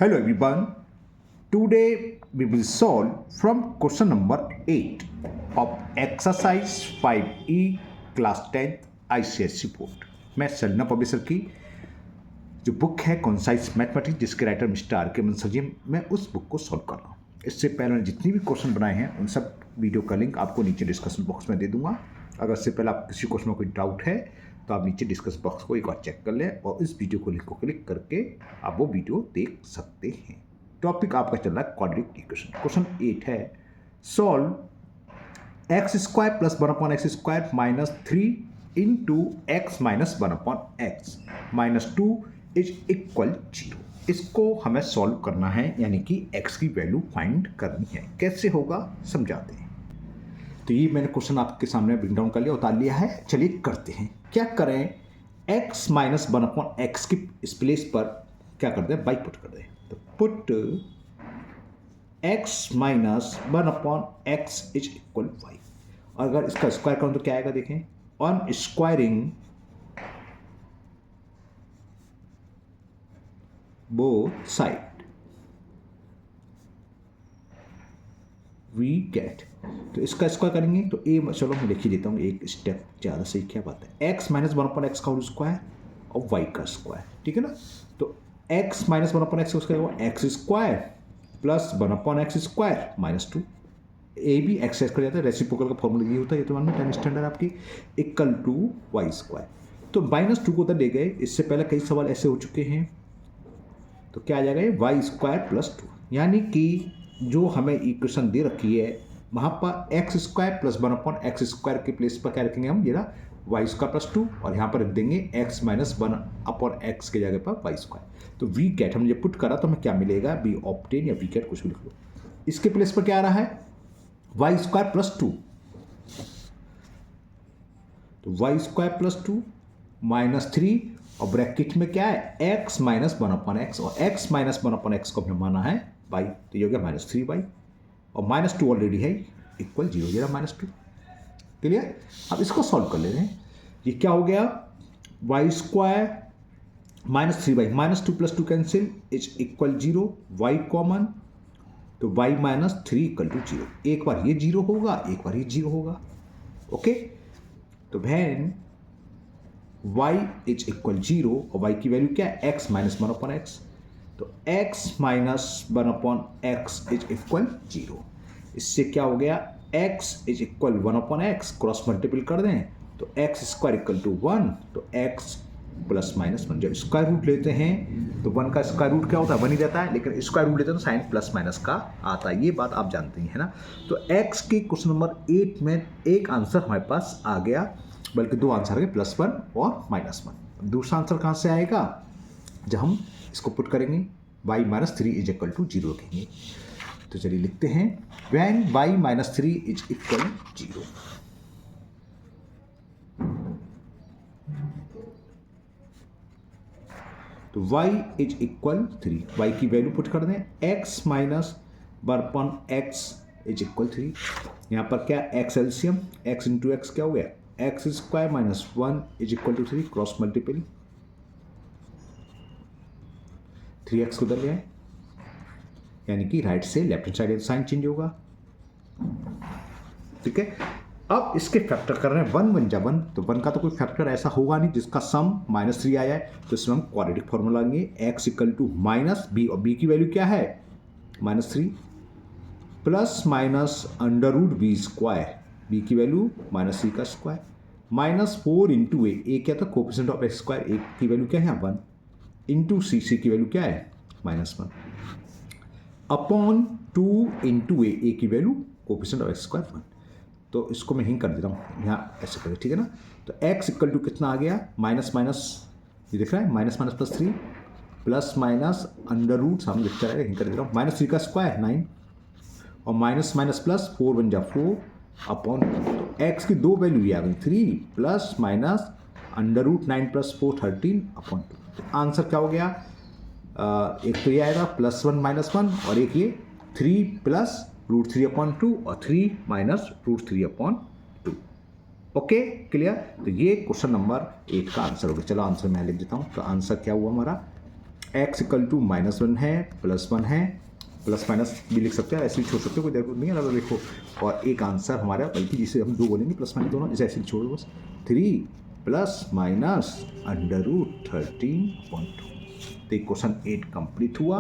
Hello everyone. Today we will solve from question number 8 of exercise 5E class 10th ICSE board. मैं Salna publisher की जो book है concise mathematics जिसके writer mister are के मुंसजिम, मैं उस बुक को सॉल्व कर रहा हूँ। इससे पहले मैंने जितनी भी क्वेश्चन बनाए हैं उन सब वीडियो का लिंक आपको नीचे डिस्कशन बॉक्स में दे दूंगा। अगर इससे पहले आप किसी क्वेश्चन में कोई डाउट है तो आप नीचे डिस्कस बॉक्स को एक बार चेक कर लें और इस वीडियो को लिंक को क्लिक करके आप वो वीडियो देख सकते हैं। टॉपिक आपका चल रहा है क्वाड्रेटिक इक्वेशन। क्वेश्चन 8 है, solve x square plus 1/x square minus 3 into x minus 1/x minus 2 is equal 0। इसको हमें सॉल्व करना है, यानी कि x की वैल्यू फाइंड करनी है। कैसे होगा समझाते हैं। तो ये मैंने क्वेश्चन आपके सामने ब्रिंग डाउन कर लिया, उतार लिया है। चलिए करते हैं। क्या करें, x माइनस 1/x की इस प्लेस पर क्या कर दें, बाई पुट कर दें। तो put x minus 1/x is equal y। और अगर इसका स्क्वायर करूं तो क्या आएगा, देखें, on squaring both side we get. तो इसका स्क्वायर करेंगे तो ए, चलो मैं लिख ही देता हूँ एक स्टेप ज़्यादा सही। क्या बात है, x माइनस 1/x का होल स्क्वायर और y का स्क्वायर, ठीक है ना। तो x माइनस 1/x का x square plus 1/x square minus 2। ए भी एक्सेस कर जाता है, रेसिप्रोकल का फॉर्मूला ये होता है, ये तो मालूम है 10 स्टैंडर्ड आपकी, इक्वल टू वाई स्क्वायर। तो माइनस 2 को उधर ले गए, इससे पहले कई सवाल ऐसे हो चुके हैं। तो क्या आ जाएगा, वाई स्क्वायर प्लस 2, यानी कि जो हमें इक्वेशन दे रखी है वहाँ पर x square plus 1/x square के प्लेस पर क्या रखेंगे हम, ये ना वाई स्क्वायर प्लस 2, और यहाँ पर रख देंगे एक्स माइनस 1/x के जगह पर वाई स्क्वायर। तो वी गेट हमने जब पुट करा तो हमें क्या मिलेगा, बी ऑप्टेन या वी गेट कुछ भी लिख लो। इसके प्लेस पर क्या आ रहा है, वाई स्क्वायर प्लस 2। तो वाई स्क्वायर प्लस 2 माइनस 3 और ब्रैकेट में क्या है, x माइनस 1/x, और x माइनस 1/x को हमने माना है y, तो ये हो गया माइनस 3y, और माइनस 2 ऑलरेडी है इक्वल 0, ये रहा माइनस 2। क्लियर। अब इसको सॉल्व कर ले रहे हैं। ये क्या हो गया, y square minus 3y, minus 2 plus 2 cancel is equal 0, y common, तो y माइनस 3 इक्वल टू 0। एक बार ये 0 होगा, एक बार ये 0 होगा। ओके, तो वैन y इज इक्वल 0 और y की वैल्यू क्या है, x माइनस 1/x, तो x minus 1/x is equal 0। इससे क्या हो गया, x is equal 1/x, cross multiple कर दें तो x स्क्वायर इक्वल टू 1, तो x प्लस माइनस 1। जब स्क्वायर रूट लेते हैं तो 1 का स्क्वायर रूट क्या होता है, 1 ही रहता है, लेकिन स्क्वायर रूट लेते हैं तो साइन प्लस माइनस का आता है। ये बात आप जानते हैं, है ना। तो x के क्वेश्चन नंबर 8 में एक आंसर हमारे पास आ गया, बल्कि दो आंसर आ गए, +1 और -1। दूसरा आंसर कहाँ से आएगा, जब हम इसको पुट करेंगे, y minus 3 is equal to 0 रखेंगे। तो चलिए लिखते हैं, when y minus 3 is equal 0। तो y इज इक्वल 3, y की वैल्यू पुट कर दें, x minus 1/x is equal 3। यहाँ पर क्या, x LCM, x into x क्या हो गया, x square minus 1 is equal to 3, cross multiple 3x को उधर ले आए, यानी कि राइट से left hand side sign change होगा। ठीक है। अब इसके फैक्टर कर रहे हैं, 1 बन जा 1, तो 1 का तो कोई फैक्टर ऐसा होगा नहीं जिसका सम -3 आया है, तो इसमें हम क्वाड्रेटिक फॉर्मूला लाएंगे, x equal to minus b, और b की वैल्यू क्या है, -3 plus minus under root b square, b की वैल्यू -3 का स्क्वायर, -4 इंटू ए क्या था, coefficient of x square, a की वैल्यू क्या है 1, इंटू सी की वैल्यू क्या है -1, अपॉन 2 इंटू ए की value coefficient of x square 1। तो इसको मैं यहीं कर देता हूँ, यहाँ ऐसे करें, ठीक है ना। तो x इक्वल टू कितना आ गया, माइनस माइनस, ये दिख रहा है, minus minus plus 3 plus minus under root, सामने लिखता रहेगा, यहीं कर देता हूँ, -3 का स्क्वायर 9, और माइनस माइनस प्लस 4 बन जा 4 अपॉन 2। तो x की दो वैल्यू आ गई, 3 plus minus under root 9 plus 4 13 upon 2। तो आंसर क्या हो गया, एक तो ये आएगा +1 -1, और एक ये 3 प्लस √3/2 और 3 माइनस √3/2। Okay, clear. तो ये क्वेश्चन नंबर 8 का आंसर हो गया। चलो आंसर मैं लिख देता हूँ। तो आंसर क्या हुआ हमारा, एक्स इक्वल टू -1 है, +1 है, प्लस माइनस भी लिख सकते हैं, ऐसे ही छोड़ सकते हो, कोई जरूरत नहीं है ना लिखो। और एक आंसर हमारा, बल्कि जिसे हम 2 बोलेंगे प्लस माइनस दोनों, जैसे ऐसे छोड़ो बस, 3 + -√13.2। तो क्वेश्चन 8 कंप्लीट हुआ।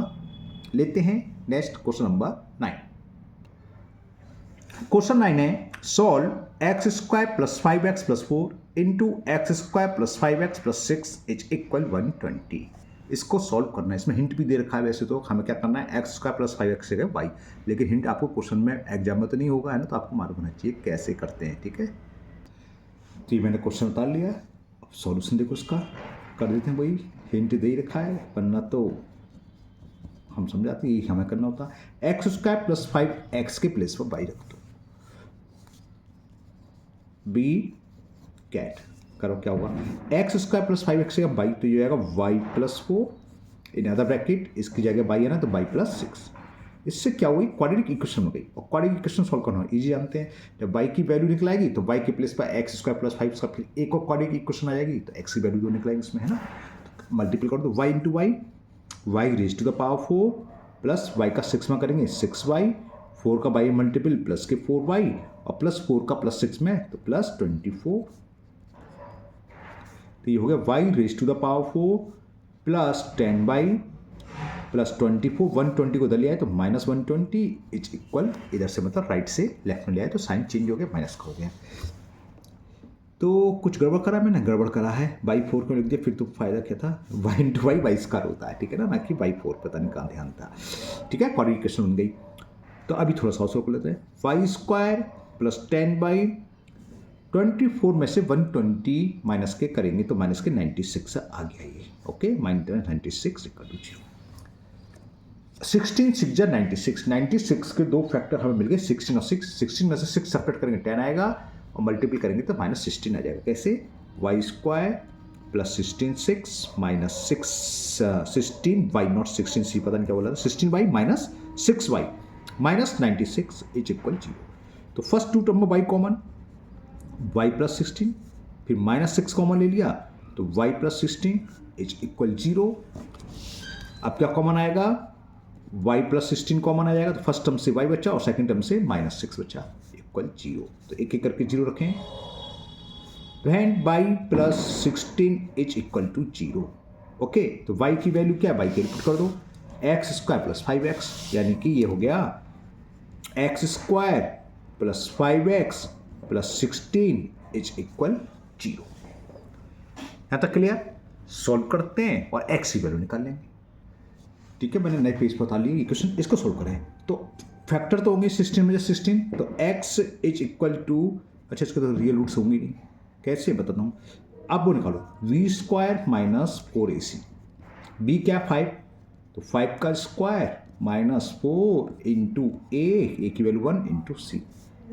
लेते हैं नेक्स्ट क्वेश्चन नंबर 9। क्वेश्चन 9 है solve x² + 5x + 4 into x² + 5x + 6 is equal 120। इसको सॉल्व करना है, इसमें हिंट भी दे रखा है। वैसे तो हमें क्या करना है, x² + 5x है y, लेकिन हिंट आपको क्वेश्चन में एग्जाम में तो नहीं होगा है ना, तो आपको मालूम होना चाहिए कैसे करते हैं। ठीक है, तो ये मैंने क्वेश्चन उतार लिया, अब सॉल्यूशन देखो इसका कर देते हैं। वही हिंट दे ही रखा है, वरना तो हम समझाते यही हमें करना होता। x² + 5x के प्लेस पर y रख दो, बी कैट करो क्या होगा, x² + 5x का y, तो ये आएगा y + 4 इन अदर ब्रैकेट, इसकी जगह y है ना तो y + 6। इससे क्या हुई, क्वाड्रेटिक इक्वेशन हो गई। और क्वाड्रेटिक इक्वेशन सॉल्व करना इजी जानते हैं, जब y की वैल्यू निकलाएगी तो y के प्लेस पर x² + 5 का फिर एक और क्वाड्रेटिक इक्वेशन आ जाएगी, तो x की वैल्यू 2 निकलाएगी इसमें है ना, तो मल्टीप्लाई कर दो, y × y, y⁻⁴ plus y का 6 में करेंगे 6y, 4 का y मल्टीपल प्लस के 4y, और +4 का +6 में तो +24। तो ये हो गया y⁻⁴ प्लस 10y प्लस 24, 120 को इधर लिया है तो -120 इज इक्वल, इधर से मतलब राइट से लेफ्ट में लिया है तो साइन चेंज हो गया, माइनस का हो गया। तो कुछ गड़बड़ करा मैंने, गड़बड़ करा है, y4 को लिख दिया, फिर तो फायदा क्या था, y y स्क्वायर होता है, ठीक है ना कि y4, पता नहीं कहाँ ध्यान था। ठीक है, क्वाड्रेटिक इक्वेशन बन गई। तो अभी थोड़ा सा और कर लेते हैं, y² + 10y, 24 में से 120 माइनस के करेंगे तो माइनस के 96 आ गया ये। ओके, -96 = 0। 16 6 जा 96, 96 के 2 फैक्टर हमें मिल गए, 16 और 6, 16 में से 6 सेपरेट करेंगे 10 आएगा, और मल्टीप्लाई करेंगे तो -16 आ जाएगा। कैसे, y² + 16 6 - 6 16 y नॉट 16 c, पता नहीं क्या बोला था, 16y - 6y -96 इज इक्वल 0। तो फर्स्ट 2 टर्म में y कॉमन, y + 16, फिर -6 कॉमन ले लिया तो y + 16 इज इक्वल 0। अब क्या कॉमन आएगा, y + 16 कॉमन आ जाएगा, तो फर्स्ट टर्म से y बचा और सेकंड टर्म से -6 बचा, इक्वल 0। तो एक एक करके 0 रखें, when y + 16 is equal to 0। Okay, तो y की वैल्यू क्या है, y कैलकुलेट कर दो, x² + 5x, यानी कि ये हो गया x² + 5x + 16 इज इक्वल 0। यहां तक क्लियर। सॉल्व करते हैं और x की वैल्यू निकाल लेंगे। ठीक है, मैंने नए पेज बता लिया इक्वेशन, इसको सॉल्व करें तो फैक्टर तो होंगे 16 में से 16, तो x इज इक्वल टू, अच्छा इसके तो रियल रूट्स होंगे नहीं, कैसे बताता हूँ। अब वो निकालो, v² - 4ac, b क्या 5, तो 5 का स्क्वायर -4 इंटू a की वैल्यू 1 इंटू c,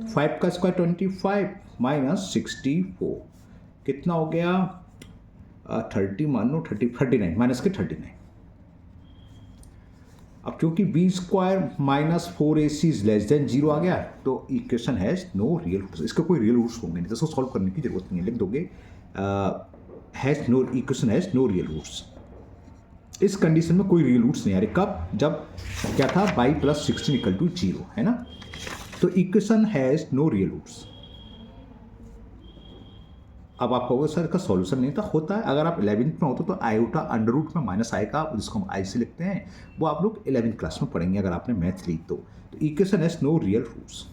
5 का स्क्वायर 25 - 64 कितना हो गया, 30 मानो 39 माइनस के 39। अब क्योंकि b² - 4ac is less than 0 आ गया, तो equation has no real roots, इसके कोई रियल रूट्स होंगे नहीं, तो इसको सॉल्व करने की जरूरत नहीं है, लिख दोगे has no, equation has no real roots. इस कंडीशन में कोई रियल रूट्स नहीं आ रहे, कब, जब क्या था, y + 16 = 0 है ना, तो equation has no real roots. अब आप कहोगे सर का सॉल्यूशन नहीं था, होता है, अगर आप 11th में होते तो आयोटा अंडर रूट में माइनस आएगा, जिसको हम आई से लिखते हैं, वो आप लोग 11th क्लास में पढ़ेंगे अगर आपने मैथ ली तो equation has no real roots.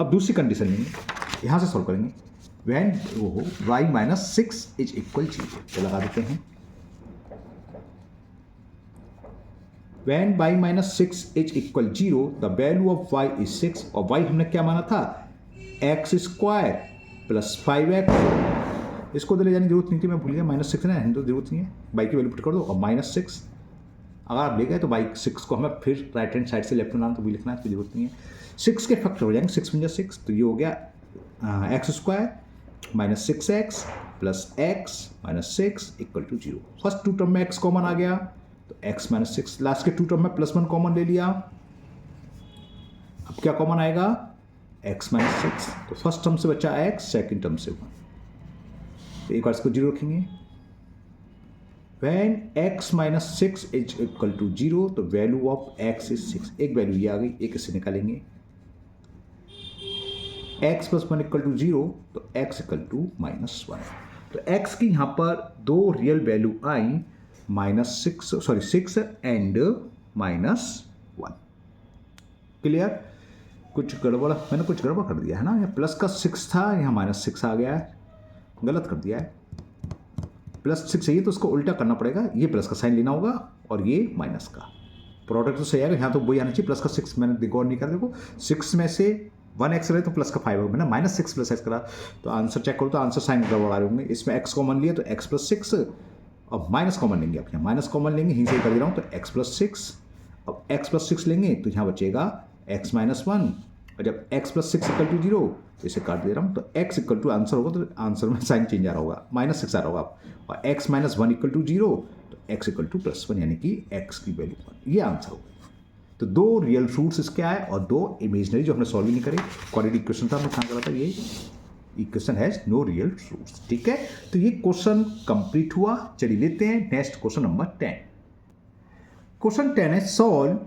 अब दूसरी कंडीशन में यहाँ से सॉल्व करेंगे, व्हेन वो हो y - 6 इज इक्वल 0, तो लगा देते हैं, when y - 6 is equal 0 the value of y is 6, और y हमने क्या माना था, x² + 5x, इसको तो ले जाने की जरूरत नहीं थी, मैं भूल गया, -6 ना, तो जरूरत नहीं है, y की वैल्यू पुट कर दो, और -6 अगर आप ले गए तो y6 को हमें फिर राइट हैंड साइड से लेफ्ट में तो भी लिखना है, कोई जरूरत नहीं है। 6 के फैक्टर हो जाएंगे, 6 × 6, तो ये हो गया x² - 6x + x - 6 = 0। First 2 term में x कॉमन आ गया, तो x - 6, लास्ट के 2 टर्म में +1 कॉमन ले लिया, अब क्या कॉमन आएगा, x - 6, तो फर्स्ट टर्म से बचा x, सेकंड टर्म से 1, तो एक बार इसको 0 रखेंगे, when x minus 6 is equal to 0, तो वैल्यू ऑफ x इज 6। एक वैल्यू ये आ गई, एक इससे निकालेंगे। x प्लस 1 इक्वल टू 0, तो x इक्वल टू माइनस 1। तो x की यहाँ पर दो real value I, -6 and -1। Clear? कुछ गड़बड़, मैंने कुछ गड़बड़ कर दिया है ना, यहाँ प्लस का 6 था, यहाँ -6 आ गया है, गलत कर दिया है। +6 चाहिए तो उसको उल्टा करना पड़ेगा, ये प्लस का साइन लेना होगा और ये माइनस का। प्रोडक्ट तो सही आएगा, यहाँ तो वही आना चाहिए, प्लस का 6 मैंने गौर नहीं कर, देखो 6 में से 1x रहे तो प्लस का 5 होगा, मैंने -6 प्लस x करा, तो आंसर चेक करो तो आंसर साइन गड़बड़ आ रहे होंगे। इसमें x कॉमन लिया तो x प्लस 6, अब माइनस कॉमन लेंगे, अब यहाँ माइनस कॉमन लेंगे, यहीं से कर दे रहा हूँ, तो x प्लस 6, अब x प्लस 6 लेंगे तो यहाँ बचेगा x माइनस 1, और जब x प्लस 6 इक्वल टू 0 तो इसे काट दे रहा हूँ, तो x इक्वल टू आंसर होगा, तो आंसर में साइन चेंज आ रहा होगा, -6 आ रहा होगा, और x माइनस 1 इक्वल टू 0, तो x इक्वल टू +1, यानी कि x की वैल्यू 1, ये आंसर होगा। तो दो रियल फ्रूट्स इसके आए और दो इमेजनरी जो हमने सॉल्व ही नहीं करे। क्वाड्रेटिक इक्वेशन था, हमने कहाँ करा था, ये equation has no real roots. ठीक है, तो ये क्वेश्चन कंप्लीट हुआ। चलिए लेते हैं नेक्स्ट क्वेश्चन नंबर 10। क्वेश्चन 10 है solve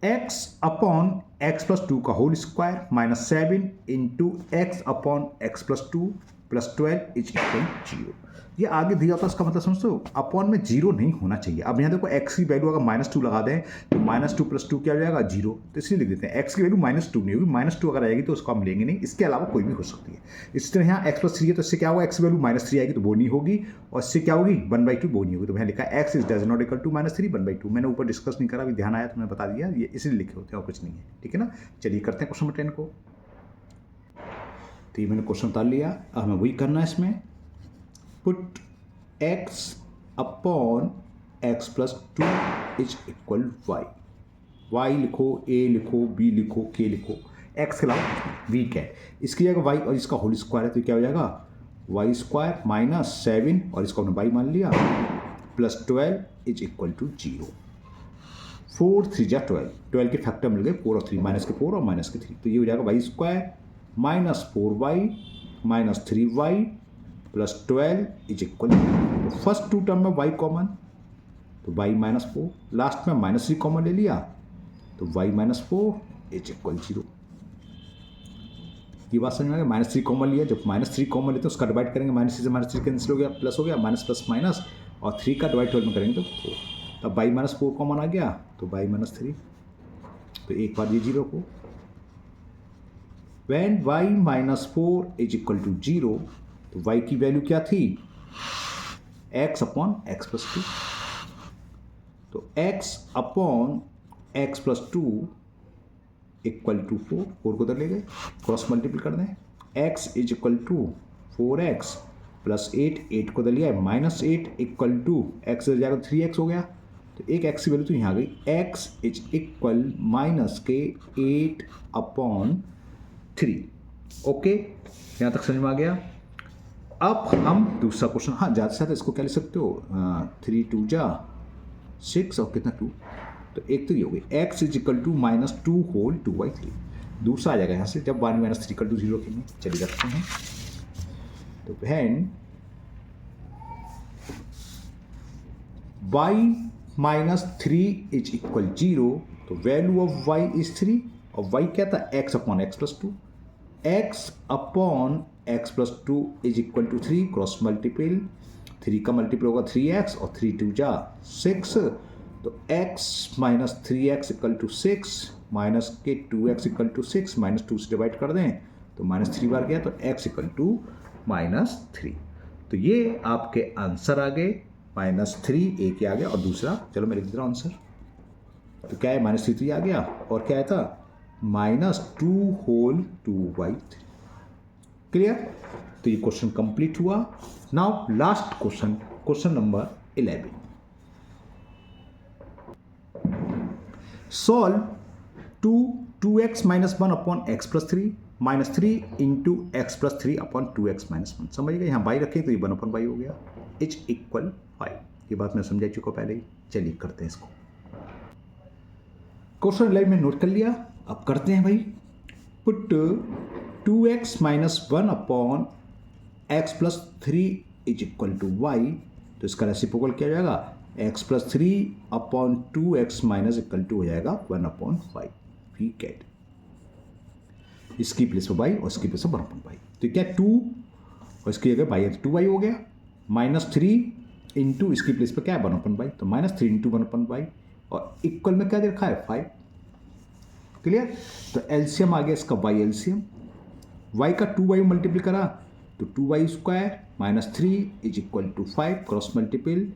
x upon x plus 2 का whole square minus 7 into x upon x plus 2 plus 12 is equal 0। ये आगे दिया होता है, उसका मतलब समझते हो, अपॉन में 0 नहीं होना चाहिए। अब यहाँ देखो x की वैल्यू अगर -2 लगा दें तो -2 प्लस 2 क्या हो जाएगा 0, तो इसलिए लिख देते हैं x की वैल्यू -2 नहीं होगी, -2 अगर आएगी तो उसको हम लेंगे नहीं, इसके अलावा कोई भी हो सकती है। इस तरह यहाँ x प्लस 3 है तो इससे क्या होगा, x की वैल्यू -3 आएगी तो वो नहीं होगी, और इससे क्या होगी 1/2 वो नहीं होगी, तो मैंने लिखा x is does not equal to -3 1/2। मैंने ऊपर डिस्कस नहीं करा, अभी ध्यान आया तो मैंने बता दिया, ये इसलिए लिखे होते हैं और कुछ नहीं है। ठीक है ना, चलिए करते हैं क्वेश्चन नंबर 10 को। तो ये मैंने क्वेश्चन उतार लिया, अब हमें वही करना है इसमें, put x upon x plus 2 is equal y लिखो, a लिखो, b लिखो, k लिखो, x के अलावा v क्या है, इसकी जगह y और इसका होल स्क्वायर है तो क्या हो जाएगा y स्क्वायर माइनस 7 और इसको हमने y मान लिया प्लस 12 इज इक्वल टू 0। 4 3 जा 12 के फैक्टर मिल गए, 4 और 3, माइनस के 4 और माइनस के 3, तो ये हो जाएगा y square minus 4y minus 3y plus 12 is equal. तो फर्स्ट टू टर्म में y कॉमन, तो y माइनस 4, लास्ट में -3 कॉमन ले लिया तो y माइनस 4 इज इक्वल 0। ये बात समझ में आ गया, -3 कॉमन लिया, जब -3 कॉमन लेते हैं उसका डिवाइड करेंगे, -3 से -3 कैंसिल हो गया, प्लस हो गया, माइनस प्लस माइनस, और 3 का डिवाइड 12 में करेंगे तो 4, तब y माइनस 4 कॉमन आ गया तो y माइनस 3, तो एक बार ये 0 को, when y minus 4 is equal to 0, तो y की वैल्यू क्या थी x अपॉन एक्स प्लस 2, तो x upon x plus 2 equal to 4 को उधर ले गए, क्रॉस मल्टीपल कर दें, x is equal to 4x plus 8 को उधर लिया है -8 इक्वल टू x हो जाएगा 3x हो गया, तो एक x की वैल्यू तो यहाँ आ गई, x is equal -8 upon 3। Okay, यहाँ तक समझ में आ गया। अब हम दूसरा क्वेश्चन, हाँ ज़्यादा से ज़्यादा इसको क्या ले सकते हो, 3 2 जा 6 और कितना 2, तो एक तो ये हो गई x is equal to -2 whole 2/3। दूसरा आ जाएगा यहाँ से, जब 1 - 3 इक्वल टू 0 रखेंगे। चलिए रखते हैं, तो बहन y माइनस 3 इज इक्वल 0, तो वैल्यू ऑफ y इज 3 और y क्या था x upon x plus 2, x upon x plus 2 is equal to 3, cross multiple, 3 का मल्टीपल होगा 3x और 3 2 जा 6, तो x minus 3x equal to 6 minus के 2x इक्वल टू 6, -2 से डिवाइड कर दें तो -3 बार गया, तो x इक्वल टू -3। तो ये आपके आंसर आ गए, -3 एक ही आ गया और दूसरा, चलो मैं लिख दे रहा हूँ आंसर, तो क्या है -3 आ गया और क्या आया था -2 होल 2/3। क्लियर, तो ये क्वेश्चन कंप्लीट हुआ। Now last question, question number 11, solve 2x minus 1 upon x plus 3 -3 into x plus 3 upon 2x minus 1। समझ गए, यहाँ बाई रखें तो ये 1 अपॉन बाई हो गया, इज इक्वल 5। ये बात मैं समझा चुका पहले ही। चलिए करते हैं इसको, क्वेश्चन 11 में नोट कर लिया, अब करते हैं भाई, put 2x minus 1 upon x plus 3 is equal to y, तो इसका रेसिप्रोकल क्या हो जाएगा x plus 3/2x minus equal to हो जाएगा 1/5। वी गेट इसकी प्लेस पर y और इसकी प्लेस पर 1/5। तो क्या 2 और इसकी जगह y है तो 2y हो गया, -3 इंटू इसकी प्लेस पर क्या है 1/5, तो -3 इंटू 1/5 और इक्वल में क्या दे रखा है 5। क्लियर। तो एलसीएम आ गया इसका y एलसीएम, y का 2y मल्टीप्लाई करा तो 2y square -3 is equal to 5, cross multiple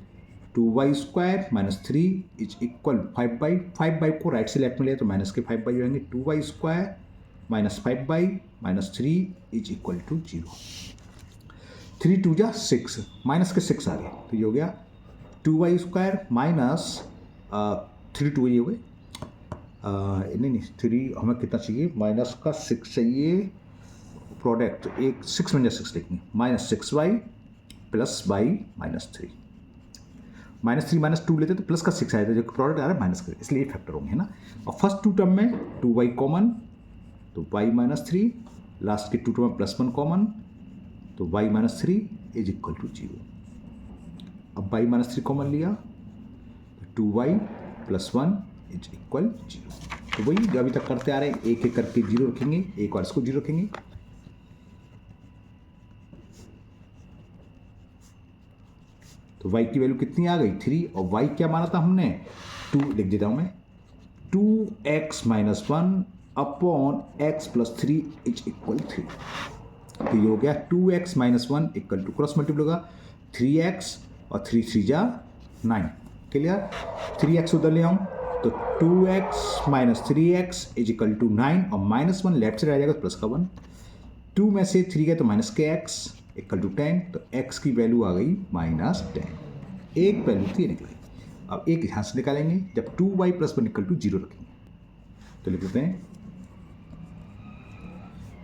2y square -3 is equal 5/5 को राइट से लेफ्ट में लिया तो माइनस के 5/5 हो जाएंगे, 2y square -5/3 is equal to 0। 3 2 जा 6, माइनस के 6 आ गए तो ये हो गया 2y स्क्वायर माइनस 3 2 ये हो गए, नहीं 3 हमें कितना चाहिए, माइनस का 6 चाहिए, प्रोडक्ट एक 6 में 6 लिखेंगे, -6y प्लस y -3, -3 -2 लेते तो प्लस का 6 आया था, जो प्रोडक्ट आ रहा है माइनस का, इसलिए फैक्टर होंगे है ना। और फर्स्ट 2 टर्म में 2y कॉमन तो y -3, लास्ट के 2 टर्म में +1 कॉमन तो y -3 इज इक्वल टू 0। अब y -3 कॉमन लिया तो 2y + 1 इज इक्वल 0। तो वही जो अभी तक करते आ रहे हैं, एक एक करके 0 रखेंगे, एक और इसको 0 रखेंगे। तो y की वैल्यू कितनी आ गई 3 और y क्या माना था हमने 2, लिख देता हूं मैं 2x - 1/x + 3 इज इक्वल 3। तो ये हो गया 2x - 1 equal to cross multiple होगा 3x और 3 3 जा 9। क्लियर। 3x उधर ले आऊँ तो 2x - 3x is equal to 9 और -1 लेफ्ट से रह जाएगा तो प्लस का 1, 2 में से 3 गए तो माइनस के x इक्वल टू 10, तो x की वैल्यू आ गई -10। एक वैल्यू थी निकलाई। अब एक यहाँ से निकालेंगे जब 2y + 1 इक्वल टू 0 रखेंगे तो लिख देते हैं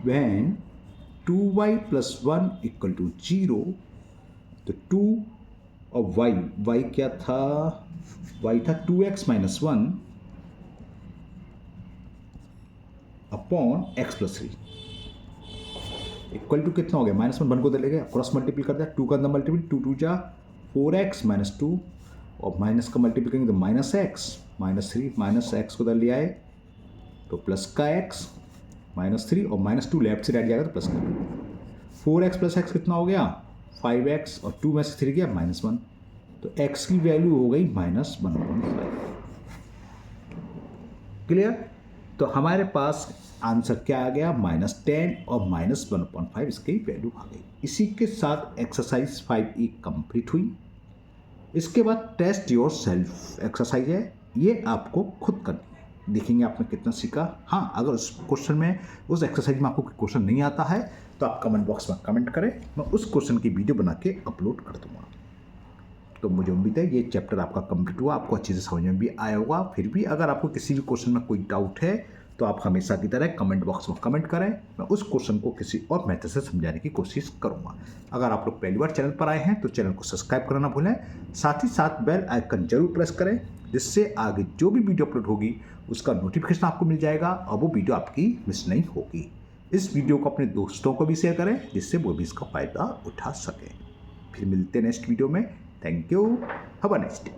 when 2y + 1 इक्वल टू 0, तो 2 और y क्या था, y था 2x - 1 upon x + 3 equal to कितना हो गया -1 को दे गया, क्रॉस मल्टीपल कर दिया, 2 का अंदर मल्टीपल 2 2 जा 4x - 2 और माइनस का मल्टीपल करेंगे तो -x -3 -x को उधर ले आए तो प्लस का x -3 और -2 लेफ्ट से राइट जाएगा तो प्लस का 4x + x कितना हो गया 5x और 2 में से 3 गया -1, तो x की वैल्यू हो गई -1/5। क्लियर। तो हमारे पास आंसर क्या आ गया -10 और -1/5 इसकी वैल्यू आ गई। इसी के साथ एक्सरसाइज 5E कंप्लीट हुई। इसके बाद टेस्ट योर सेल्फ एक्सरसाइज है, ये आपको खुद करनी है, देखेंगे आपने कितना सीखा। हाँ, अगर उस क्वेश्चन में उस एक्सरसाइज में आपको क्वेश्चन नहीं आता है तो आप कमेंट बॉक्स में कमेंट करें, मैं उस क्वेश्चन की वीडियो बना के अपलोड कर दूंगा। तो मुझे उम्मीद है ये चैप्टर आपका कंप्लीट हुआ, आपको अच्छे से समझ में भी आया होगा। फिर भी अगर आपको किसी भी क्वेश्चन में कोई डाउट है तो आप हमेशा की तरह कमेंट बॉक्स में कमेंट करें, मैं उस क्वेश्चन को किसी और मेथड से समझाने की कोशिश करूंगा। अगर आप लोग पहली बार चैनल पर आए हैं तो चैनल को सब्सक्राइब करना भूलें, साथ ही साथ बेल आइकन जरूर प्रेस करें, जिससे आगे जो भी वीडियो अपलोड होगी उसका नोटिफिकेशन आपको मिल जाएगा और वो वीडियो आपकी मिस नहीं होगी। इस वीडियो को अपने दोस्तों को भी शेयर करें, जिससे वो भी इसका फ़ायदा उठा सकें। फिर मिलते हैं नेक्स्ट वीडियो में। Thank you, have a nice day.